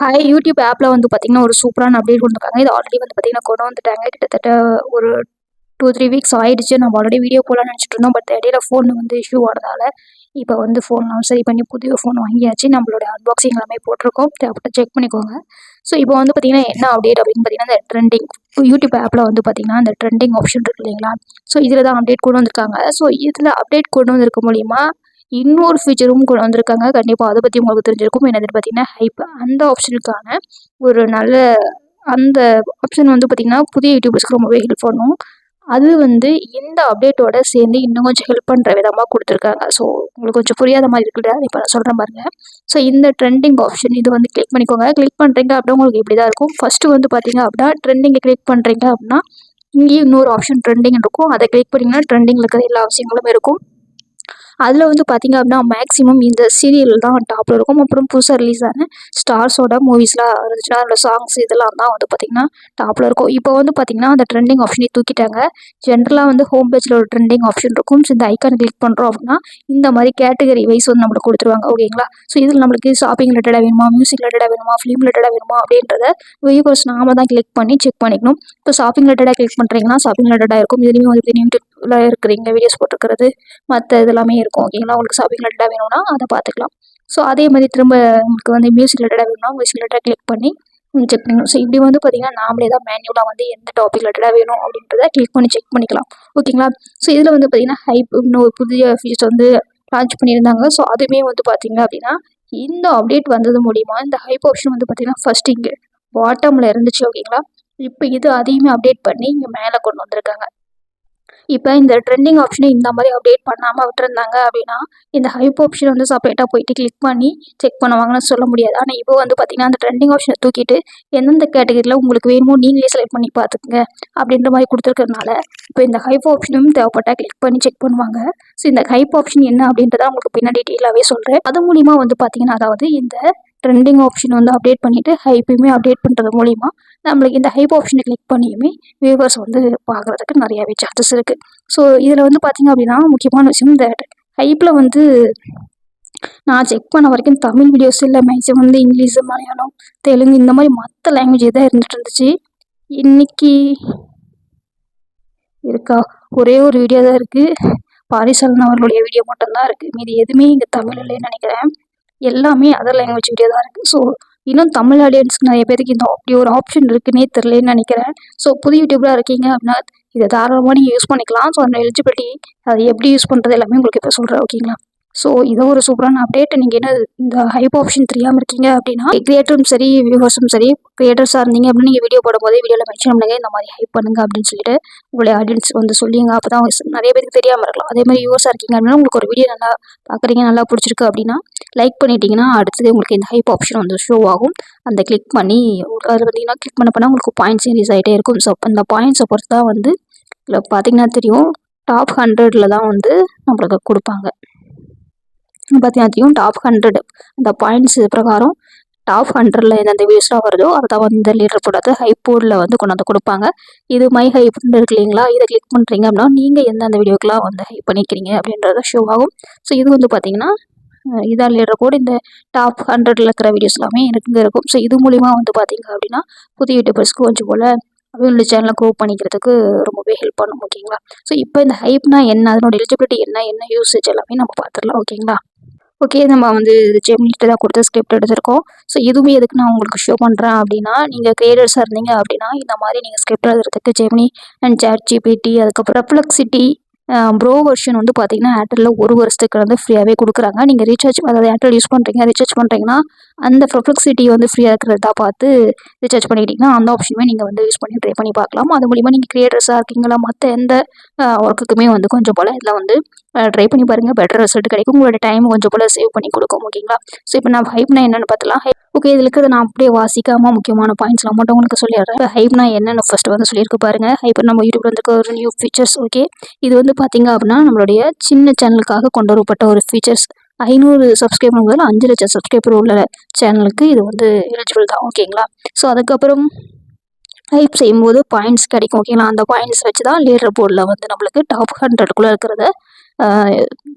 Hi YouTube ஆப்பில் வந்து பார்த்தீங்கன்னா ஒரு சூப்பரான அப்டேட் கொடுத்துருக்காங்க. இது ஆல்ரெடி வந்து பார்த்தீங்கன்னா கொண்டு வந்துட்டாங்க. கிட்டத்தட்ட ஒரு 2-3 வீக்ஸ் ஆயிடுச்சு. நம்ம ஆல்ரெடி வீடியோ போடலாம்னு நினச்சிட்டு இருந்தோம். பட் இடையில ஃபோன் வந்து இஷ்யூ ஆனதால இப்போ வந்து ஃபோன்லாம் சரி பண்ணி புதிய ஃபோன் வாங்கியாச்சு. நம்மளோட அன்பாக்சிங் எல்லாமே போட்டிருக்கோம். தேவைப்பட்ட செக் பண்ணிக்கோங்க. ஸோ இப்போ வந்து பார்த்தீங்கன்னா என்ன அப்டேட் அப்படின்னு பார்த்தீங்கன்னா இந்த ட்ரெண்டிங் யூடியூப் ஆப்பில் வந்து பார்த்தீங்கன்னா இந்த ட்ரெண்டிங் ஆப்ஷன் இருக்கு இல்லைங்களா? ஸோ இதில் தான் அப்டேட் கொண்டு வந்திருக்காங்க. ஸோ இதில் அப்டேட் கொண்டு வந்திருக்க மூலிமா இன்னொரு ஃபீச்சரும் கொண்டு வந்திருக்காங்க. கண்டிப்பாக அதை பற்றி உங்களுக்கு தெரிஞ்சிருக்கும். என்னது பார்த்தீங்கன்னா ஹைப். அந்த ஆப்ஷனுக்கான ஒரு நல்ல அந்த ஆப்ஷன் வந்து பார்த்தீங்கன்னா புதிய யூடியூபர்ஸ்க்கு ரொம்பவே ஹெல்ப் பண்ணும். அது வந்து இந்த அப்டேட்டோட சேர்ந்து இன்னும் கொஞ்சம் ஹெல்ப் பண்ணுற விதமாக கொடுத்துருக்காங்க. ஸோ உங்களுக்கு கொஞ்சம் புரியாத மாதிரி இருக்குல்ல, இப்போ நான் சொல்கிறேன் பாருங்க. ஸோ இந்த ட்ரெண்டிங் ஆப்ஷன் இது வந்து கிளிக் பண்ணிக்கோங்க. கிளிக் பண்ணுறீங்க அப்படின்னா உங்களுக்கு இப்படி தான் இருக்கும். ஃபஸ்ட்டு வந்து பார்த்தீங்க அப்படின்னா ட்ரெண்டிங்கை கிளிக் பண்ணுறீங்க அப்படின்னா இங்கேயும் இன்னொரு ஆப்ஷன் ட்ரெண்டிங் இருக்கும். அதை கிளிக் பண்ணிங்கன்னா ட்ரெண்டிங்கில் இருக்கிற எல்லா விஷயங்களும் இருக்கும். அதில் வந்து பார்த்திங்க அப்படின்னா மேக்ஸிமம் இந்த சீரியல் தான் டாப்பில் இருக்கும். அப்புறம் புதுசாக ரிலீஸ் ஆன ஸ்டார்ஸோட மூவிஸ்லாம் இருந்துச்சுன்னா அதோட சாங்ஸ் இதெல்லாம் தான் வந்து பார்த்திங்கன்னா டாப்பில் இருக்கும். இப்போ வந்து பார்த்திங்கன்னா அந்த ட்ரெண்டிங் ஆப்ஷனே தூக்கிட்டாங்க. ஜென்ரலாக வந்து ஹோம் பேஜில் ஒரு ட்ரெண்டிங் ஆப்ஷன் இருக்கும். ஸோ இந்த ஐக்கான் கிளிக் பண்ணுறோம் அப்படின்னா இந்த மாதிரி கேட்டகரி வைஸ் வந்து நம்மளுக்கு கொடுத்துருவாங்க. ஓகேங்களா? ஸோ இதில் நம்மளுக்கு ஷாப்பிங் ரிலேட்டடாக வேணுமா, மியூசிக் ரிலேட்டடாக வேணுமா, ஃபிலிம் ரிலேட்டடாக வேணுமா அப்படின்றத வியூவர்ஸ் நாம தான் கிளிக் பண்ணி செக் பண்ணிக்கணும். இப்போ ஷாப்பிங் ரிலேட்டடாக கிளிக் பண்ணுறீங்கன்னா ஷாப்பிங் ரிலேட்டடாக இருக்கும். இதுலேயும் வந்து யூடியூப்ல இருக்கிறீங்க வீடியோஸ் போட்டுருக்கிறது மற்ற இதெல்லாமே இருக்கும். ஓகேங்களா? உங்களுக்கு ஷாப்பிங் ரிலேட்டடாக வேணும்னா அதை பார்த்துக்கலாம். ஸோ அதே மாதிரி திரும்ப உங்களுக்கு வந்து மியூசிக் ரிலேட்டடாக வேணும்னா மியூசிக் ரிலேட்டடாக கிளிக் பண்ணி செக் பண்ணிக்கணும். ஸோ இப்படி வந்து பார்த்தீங்கன்னா நாமளே தான் மேனுவலாக வந்து எந்த டாபிக் ரிலேட்டடாக வேணும் அப்படின்றத கிளிக் பண்ணி செக் பண்ணிக்கலாம். ஓகேங்களா? ஸோ இதில் வந்து பார்த்தீங்கன்னா ஹைப் இன்னும் ஒரு புதிய ஃபீச்சர்ஸ் வந்து லான்ச் பண்ணியிருந்தாங்க. ஸோ அதுவுமே வந்து பார்த்தீங்க அப்படின்னா இந்த அப்டேட் வந்தது மூலிமா இந்த ஹைப் ஆப்ஷன் வந்து பார்த்தீங்கன்னா ஃபர்ஸ்ட் இங்கே பாட்டமில் இருந்துச்சு. ஓகேங்களா? இப்போ இது அதையுமே அப்டேட் பண்ணி இங்கே மேலே கொண்டு வந்திருக்காங்க. இப்போ இந்த ட்ரெண்டிங் ஆப்ஷனை இந்த மாதிரி அப்டேட் பண்ணாமல் விட்டுருந்தாங்க அப்படின்னா இந்த ஹைப் ஆப்ஷன் வந்து செப்பரேட்டாக போயிட்டு கிளிக் பண்ணி செக் பண்ணுவாங்கன்னு சொல்ல முடியாது. ஆனால் இப்போ வந்து பார்த்தீங்கன்னா அந்த ட்ரெண்டிங் ஆப்ஷனை தூக்கிட்டு எந்தெந்த கேட்டகரியில் உங்களுக்கு வேணுமோ நீங்களே செலக்ட் பண்ணி பார்த்துக்குங்க அப்படின்ற மாதிரி கொடுத்துருக்கறனால இப்போ இந்த ஹைப் ஆப்ஷனும் தேவைப்பட்டால் கிளிக் பண்ணி செக் பண்ணுவாங்க. ஸோ இந்த ஹைப் ஆப்ஷன் என்ன அப்படின்றத உங்களுக்கு பின்னாடி டீட்டெயிலாகவே சொல்கிறேன். அது மூலிமா வந்து பார்த்தீங்கன்னா அதாவது இந்த ட்ரெண்டிங் ஆப்ஷன் வந்து அப்டேட் பண்ணிவிட்டு ஹைப்பையுமே அப்டேட் பண்ணுறது மூலிமா நம்மளுக்கு இந்த ஹைப் ஆப்ஷனை கிளிக் பண்ணியுமே வியூவர்ஸ் வந்து பார்க்குறதுக்கு நிறையாவே சான்சஸ் இருக்குது. ஸோ இதில் வந்து பார்த்திங்க அப்படின்னா முக்கியமான விஷயம் இந்த ஹைப்பில் வந்து நான் செக் பண்ண வரைக்கும் தமிழ் வீடியோஸ் இல்லை, மேக்ஸிமம் வந்து இங்கிலீஷு, மலையாளம், தெலுங்கு இந்த மாதிரி மற்ற லாங்குவேஜ் தான் இருந்துகிட்டு இருந்துச்சு. இன்னைக்கு இருக்கா ஒரே ஒரு வீடியோ தான் இருக்குது. பாரிசாலன் அவர்களுடைய வீடியோ மட்டும்தான் இருக்குது. மீதி எதுவுமே இங்கே தமிழ் இல்லைன்னு நினைக்கிறேன். எல்லாமே அதர் லாங்குவேஜ் வீடியோ தான் இருக்குது. ஸோ இன்னும் தமிழ் ஆடியன்ஸ்க்கு நிறைய பேருக்கு இந்த அப்படி ஒரு ஆப்ஷன் இருக்குன்னே தெரிலன்னு நினைக்கிறேன். ஸோ புது யூடியூபராக இருக்கீங்க அப்படின்னா இதை தாராளமாக நீங்கள் யூஸ் பண்ணிக்கலாம். ஸோ அந்த எலிஜிபிலிட்டி அதை எப்படி யூஸ் பண்ணுறது எல்லாமே உங்களுக்கு இப்போ சொல்கிறேன். ஓகேங்களா? ஸோ இதோ ஒரு சூப்பரான அப்டேட். நீங்கள் என்ன இந்த ஹைப் ஆப்ஷன் தெரியாமல் இருக்கீங்க அப்படின்னா கிரியேட்டரும் சரி வியூவர்ஸும் சரி, கிரியேட்டர்ஸாக இருந்தீங்க அப்படின்னு நீங்கள் வீடியோ போடும்போதே வீடியோவில் மென்ஷன் பண்ணுங்க இந்த மாதிரி ஹைப் பண்ணுங்க அப்படின்னு சொல்லிட்டு உங்களுடைய ஆடியன்ஸ் வந்து சொல்லிங்க. அப்போ தான் நிறைய பேருக்கு தெரியாமல் இருக்கலாம். அதே மாதிரி வியூவர்ஸாக இருக்கீங்க அப்படின்னா உங்களுக்கு ஒரு வீடியோ நல்லா பார்க்குறீங்க, நல்லா பிடிச்சிருக்கு அப்படின்னா லைக் பண்ணிட்டீங்கன்னா அடுத்தது உங்களுக்கு இந்த ஹைப் ஆப்ஷன் வந்து ஷோ ஆகும். அந்த கிளிக் பண்ணி அது பார்த்தீங்கன்னா கிளிக் பண்ண உங்களுக்கு பாயிண்ட்ஸ் இன்க்ரீஸ் ஆகிட்டே இருக்கும். ஸோ அந்த பாயிண்ட்ஸை பொறுத்து தான் வந்து இதில் பார்த்தீங்கன்னா தெரியும் டாப் 100ல் தான் வந்து நம்மளுக்கு கொடுப்பாங்க. பார்த்தீங்கன்னா தெரியும் டாப் 100 அந்த பாயிண்ட்ஸ் பிரகாரம் டாப் 100ல் எந்தெந்த வீடியோஸ்லாம் வருதோ அதை வந்து லீடர் போடாத ஹைப் போர்டில் வந்து கொண்டு வந்து கொடுப்பாங்க. இது மை ஹைப்னு இருக்கு இல்லைங்களா? இதை கிளிக் பண்ணுறீங்க அப்படின்னா நீங்கள் எந்தெந்த வீடியோக்கெலாம் வந்து ஹைப் பண்ணிக்கிறீங்க அப்படின்றத ஷோ ஆகும். ஸோ இது வந்து பார்த்தீங்கன்னா இதான் லீடர் போர்டு. இந்த டாப் 100ல் இருக்கிற வீடியோஸ் எல்லாமே எனக்கு இருக்கும். ஸோ இது மூலிமா வந்து பார்த்தீங்க அப்படின்னா புதிய யூடியூபர்ஸ்க்கு கொஞ்சம் போல் அவங்களோட சேனலை க்ரோ பண்ணிக்கிறதுக்கு ரொம்பவே ஹெல்ப் பண்ணும். ஓகேங்களா? ஸோ இப்போ இந்த ஹைப்னா என்ன, அதனோட எலிஜிபிலிட்டி என்ன யூசேஜ் எல்லாமே நம்ம பார்த்துடலாம். ஓகேங்களா? ஓகே, நம்ம வந்து ஜெமினிகிட்ட தான் கொடுத்து ஸ்கிரிப்ட் எடுத்திருக்கோம். ஸோ இதுவுமே எதுக்கு நான் உங்களுக்கு ஷோ பண்ணுறேன் அப்படின்னா நீங்கள் கிரியேட்டர்ஸாக இருந்தீங்க அப்படின்னா இந்த மாதிரி நீங்கள் ஸ்கிரிப்ட் எழுதுறதுக்கு ஜெமினி அண்ட் ChatGPT அதுக்கப்புறம் Perplexity ப்ரோ வெர்ஷன் வந்து பார்த்தீங்கன்னா ஏர்டெல்லில் 1 வருஷத்துக்கு வந்து ஃப்ரீயாகவே கொடுக்குறாங்க. நீங்கள் ரீசார்ஜ் அதாவது ஏர்டெல் யூஸ் பண்ணுறீங்க ரீசார்ஜ் பண்ணுறீங்கன்னா அந்த Perplexity வந்து ஃப்ரீயாக இருக்கிறதா பார்த்து ரீசார்ஜ் பண்ணிக்கிட்டிங்கன்னா அந்த ஆப்ஷனுமே நீங்கள் வந்து யூஸ் பண்ணி ட்ரை பண்ணி பார்க்கலாம். அது மூலிமா நீங்கள் கிரியேட்டர்ஸாக இருக்கீங்களா மற்ற எந்த ஒர்க்குக்குமே வந்து கொஞ்சம் போல் இதில் வந்து ட்ரை பண்ணி பாருங்கள். பெட்டர் ரிசல்ட் கிடைக்கும். உங்களோட டைம் கொஞ்சம் போல் சேவ் பண்ணி கொடுக்கும். ஓகேங்களா? ஸோ இப்போ நான் ஹைப்னா என்னென்னு பார்த்தலாம். ஓகே, இதில் இருக்கிறத நான் அப்படியே வாசிக்காமல் முக்கியமான பாயிண்ட்ஸ்லாம் மட்டும் உங்களுக்கு சொல்லிடுறேன். இப்போ ஹைப்னா என்னென்னு ஃபஸ்ட்டு வந்து சொல்லியிருக்கு பாருங்கள். ஹைப் நம்ம யூடியூப்ல இருக்க ஒரு நியூ ஃபீச்சர்ஸ். ஓகே, இது வந்து பார்த்தீங்க அப்படின்னா நம்மளுடைய சின்ன சேனலுக்காக கொண்டு வரப்பட்ட ஒரு ஃபீச்சர்ஸ். 500 சப்ஸ்கிரைபர் முதல்ல 5 லட்சம் சப்ஸ்கிரைபர் உள்ள சேனலுக்கு இது வந்து எலிஜிபிள் தான். ஓகேங்களா? ஸோ அதுக்கப்புறம் ஹைப் செய்யும்போது பாயிண்ட்ஸ் கிடைக்கும். ஓகேங்களா? அந்த பாயிண்ட்ஸ் வச்சு தான் லீடர் போர்டில் வந்து நம்மளுக்கு டாப் 100க்குள்ளே இருக்கிறத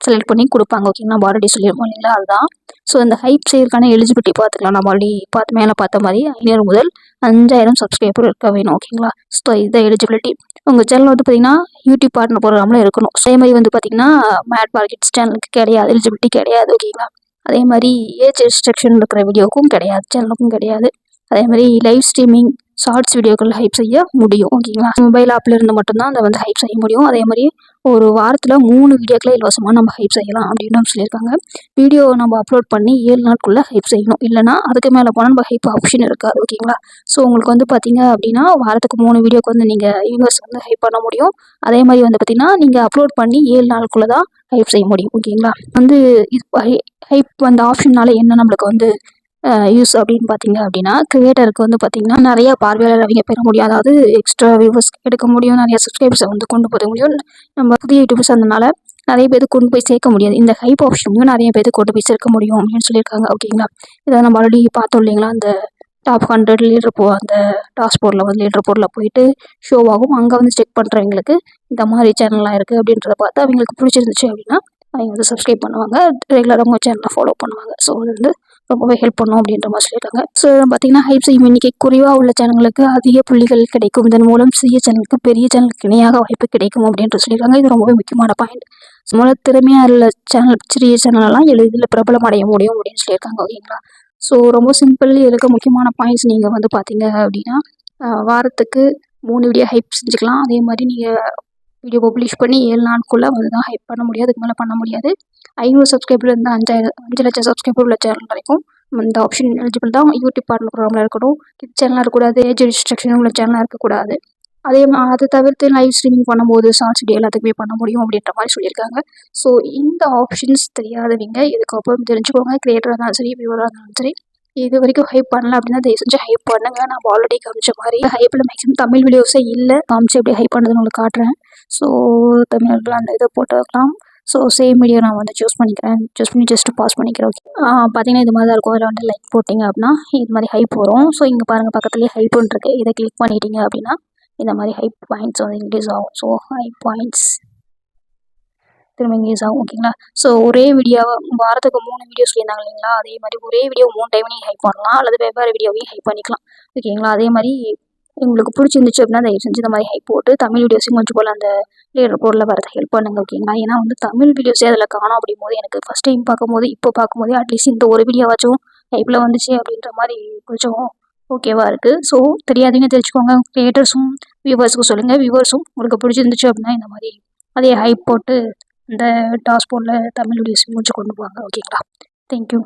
செலக்ட் பண்ணி கொடுப்பாங்க. ஓகேங்களா, நம்ம ஆல்ரெடி சொல்லியிருக்கோம் இல்லைங்களா, அதுதான். ஸோ இந்த ஹைப் செய்யறதுக்கான எலிஜிபிலிட்டி பார்த்துக்கலாம். நம்ம ஆல்ரெடி மேலே பார்த்த மாதிரி 500 முதல் 5000 சப்ஸ்கிரைபர் இருக்க வேணும். ஓகேங்களா, ஸோ இதுதான் எலிஜிபிலிட்டி. உங்கள் சேனல் வந்து பார்த்தீங்கன்னா யூடியூப் பார்ட்னர் ப்ரோக்ராமில் இருக்கணும். அதே மாதிரி வந்து பார்த்தீங்கன்னா மேட் மார்க்கெட்ஸ் சேனலுக்கு கிடையாது, எலிஜிபிலிட்டி கிடையாது. ஓகேங்களா, அதே மாதிரி ஏஜ் ரெஸ்ட்ரிக்ஷன் இருக்கிற வீடியோக்கும் கிடையாது, சேனலுக்கும் கிடையாது. அதே மாதிரி லைவ் ஸ்ட்ரீமிங் ஷார்ட்ஸ் வீடியோக்கள் ஹைப் செய்ய முடியும். ஓகேங்களா, மொபைல் ஆப்பில் இருந்து மட்டும்தான் அதை வந்து ஹைப் செய்ய முடியும். அதே மாதிரி ஒரு வாரத்தில் 3 வீடியோக்களை இலவசமாக நம்ம ஹைப் செய்யலாம் அப்படின்னு சொல்லியிருக்காங்க. வீடியோ நம்ம அப்லோட் பண்ணி 7 நாட்குள்ளே ஹைப் செய்யணும், இல்லைனா அதுக்கு மேலே போனால் நம்ம ஹைப் ஆப்ஷன் இருக்காது. ஓகேங்களா, ஸோ உங்களுக்கு வந்து பார்த்தீங்க அப்படின்னா வாரத்துக்கு 3 வீடியோக்கு வந்து நீங்கள் யூனிவர்ஸ் வந்து ஹைப் பண்ண முடியும். அதே மாதிரி வந்து பார்த்தீங்கன்னா நீங்கள் அப்லோட் பண்ணி 7 நாளுக்குள்ளே தான் ஹைப் செய்ய முடியும். ஓகேங்களா, வந்து இது ஹைப் அந்த ஆப்ஷன்னால என்ன நம்மளுக்கு வந்து யூஸ் அப்படின்னு பார்த்தீங்க அப்படின்னா, கிரியேட்டருக்கு வந்து பார்த்தீங்கன்னா நிறைய பார்வையாளர் அவங்க பெற முடியும். அதாவது எக்ஸ்ட்ரா வியூவர்ஸ் எடுக்க முடியும், நிறைய சப்ஸ்கிரைபர்ஸை வந்து கொண்டு போக முடியும். நம்ம புதிய யூடியூபர்ஸ் அதனால நிறைய பேருக்கு கொண்டு போய் சேர்க்க முடியாது. இந்த ஹைப் ஆப்ஷனையும் நிறைய பேருக்கு கொண்டு போய் சேர்க்க முடியும் அப்படின்னு சொல்லியிருக்காங்க. ஓகேங்களா, இதை நம்ம ஆல்ரெடி பார்த்தோம் இல்லைங்களா, அந்த டாப் 100 லீடர் அந்த டாஸ்போர்டில் வந்து லீடர் போர்டில் போயிட்டு ஷோ ஆகும். அங்கே வந்து செக் பண்ணுறவங்களுக்கு இந்த மாதிரி சேனல்லாம் இருக்குது அப்படின்றத பார்த்து அவங்களுக்கு பிடிச்சிருந்துச்சு அப்படின்னா அவங்க வந்து சப்ஸ்கிரைப் பண்ணுவாங்க, ரெகுலராக உங்கள் சேனலை ஃபாலோ பண்ணுவாங்க. ஸோ அது வந்து ரொம்பவே ஹெல்ப் பண்ணும் அப்படின்ற மாதிரி சொல்லியிருக்காங்க. ஸோ பார்த்தீங்கன்னா ஹைப் செய்யும் எண்ணிக்கை குறைவாக உள்ள சேனல்களுக்கு அதிக புள்ளிகள் கிடைக்கும். இதன் மூலம் சிறிய சேனலுக்கு பெரிய சேனலுக்கு இணையாக வாய்ப்பு கிடைக்கும் அப்படின்ற சொல்லியிருக்காங்க. இது ரொம்பவே முக்கியமான பாயிண்ட். மூல திறமையாக உள்ள சேனல் சிறிய சேனலெல்லாம் எளிதில் பிரபலம் அடைய முடியும் அப்படின்னு சொல்லியிருக்காங்க. ஓகேங்களா, ஸோ ரொம்ப சிம்பிள். இருக்க முக்கியமான பாயிண்ட்ஸ் நீங்கள் வந்து பார்த்தீங்க அப்படின்னா வாரத்துக்கு 3 வீடியோ ஹைப் செஞ்சுக்கலாம். அதே மாதிரி நீங்கள் வீடியோ பப்ளிஷ் பண்ணி 7 நாளுக்குள்ளே வந்து தான் ஹைப் பண்ண முடியாது, அதுக்கு மேலே பண்ண முடியாது. 500 சப்ஸ்கிரைபர் இருந்தால் 5 லட்சம் சப்ஸ்கிரைபர் உள்ள சேனல் வரைக்கும் இந்த ஆப்ஷன் எலிஜிபிள் தான். யூடியூப் பார்ட்னர் ப்ரோக்ராமில் இருக்கணும், கிட் சேனலாக இருக்கக்கூடாது, ஏஜ் ரெஸ்ட்ரிக்ஷன் உள்ள சேனலாக இருக்கக்கூடாது. அதை தவிர்த்து லைவ் ஸ்ட்ரீமிங் பண்ணும்போது ஷார்ட்ஸ் வீடியோ எல்லாத்துக்குமே பண்ண முடியும் அப்படின்ற மாதிரி சொல்லியிருக்காங்க. ஸோ இந்த ஆப்ஷன்ஸ் தெரியாதவங்க இதுக்கப்புறம் தெரிஞ்சுக்கோங்க. கிரியேட்டராக இருந்தாலும் சரி, வியூவராக இருந்தாலும் சரி, இது வரைக்கும் ஹைப் பண்ணல அப்படின்னா தயவு செஞ்சு ஹைப் பண்ணுங்க. நம்ம ஆல்ரெடி காமிச்ச மாதிரி ஹைப்பில் மேக்ஸிமம் தமிழ் வீடியோஸே இல்லை, காமிச்சு எப்படி ஹைப் பண்ணுறதுன்னு உங்களுக்கு காட்டுறேன். ஸோ தமிழில் அந்த இதை போட்டு வைக்கலாம். ஸோ சேம் வீடியோ நான் வந்து சூஸ் பண்ணிக்கிறேன், சூஸ் பண்ணி ஜஸ்ட் பாஸ் பண்ணிக்கிறேன். ஓகே, பார்த்தீங்கன்னா இது மாதிரி தான் இருக்கும். அதில் வந்து லைக் போட்டிங்க அப்படின்னா இது மாதிரி ஹைப் வரும். ஸோ இங்கே பாருங்கள் பக்கத்துலேயே ஹைப்புன்னு இருக்குது, இதை கிளிக் பண்ணிட்டீங்க அப்படின்னா இந்த மாதிரி ஹைப் பாயிண்ட்ஸ் வந்து இன்க்ரீஸ் ஆகும். ஸோ ஹைப் பாயிண்ட்ஸ் திரும்ப இன்க்ரீஸ் ஆகும். ஓகேங்களா, ஸோ ஒரே வீடியோவை வாரத்துக்கு 3 வீடியோ சொல்லியிருந்தாங்க இல்லைங்களா, அதே மாதிரி ஒரே வீடியோ 3 டைம் நீங்கள் ஹைப் பண்ணலாம், அல்லது வெவ்வேறு வீடியோவையும் ஹைப் பண்ணிக்கலாம். ஓகேங்களா, அதே மாதிரி உங்களுக்கு பிடிச்சிருந்துச்சு அப்படின்னா தயவு செஞ்சு இந்த மாதிரி ஹைப் போட்டு தமிழ் வீடியோஸையும் கொஞ்சம் போல் அந்த லீடர் போர்டில் வரதை ஹெல்ப் பண்ணுங்க. ஓகேங்களா, ஏன்னா வந்து தமிழ் வீடியோஸே அதில் காணும் அப்படிங்கும்போது எனக்கு ஃபஸ்ட் டைம் பார்க்கும்போது இப்போ பார்க்கும்போது அட்லீஸ்ட் இந்த ஒரு வீடியோவாச்சும் ஹைப்பில் வந்துச்சு அப்படின்ற மாதிரி கொஞ்சம் ஓகேவா இருக்குது. ஸோ தெரியாதீங்க தெரிஞ்சுக்கோங்க. கிரியேட்டர்ஸும் வியூவர்ஸுக்கும் சொல்லுங்கள். வியூவர்ஸும் உங்களுக்கு பிடிச்சிருந்துச்சு அப்படின்னா இந்த மாதிரி அதே ஹைப் போட்டு இந்த டாஸ்போர்டில் தமிழ் வீடியோஸ் முடிச்சு கொண்டு போவாங்க. ஓகேங்களா, தேங்க்யூ.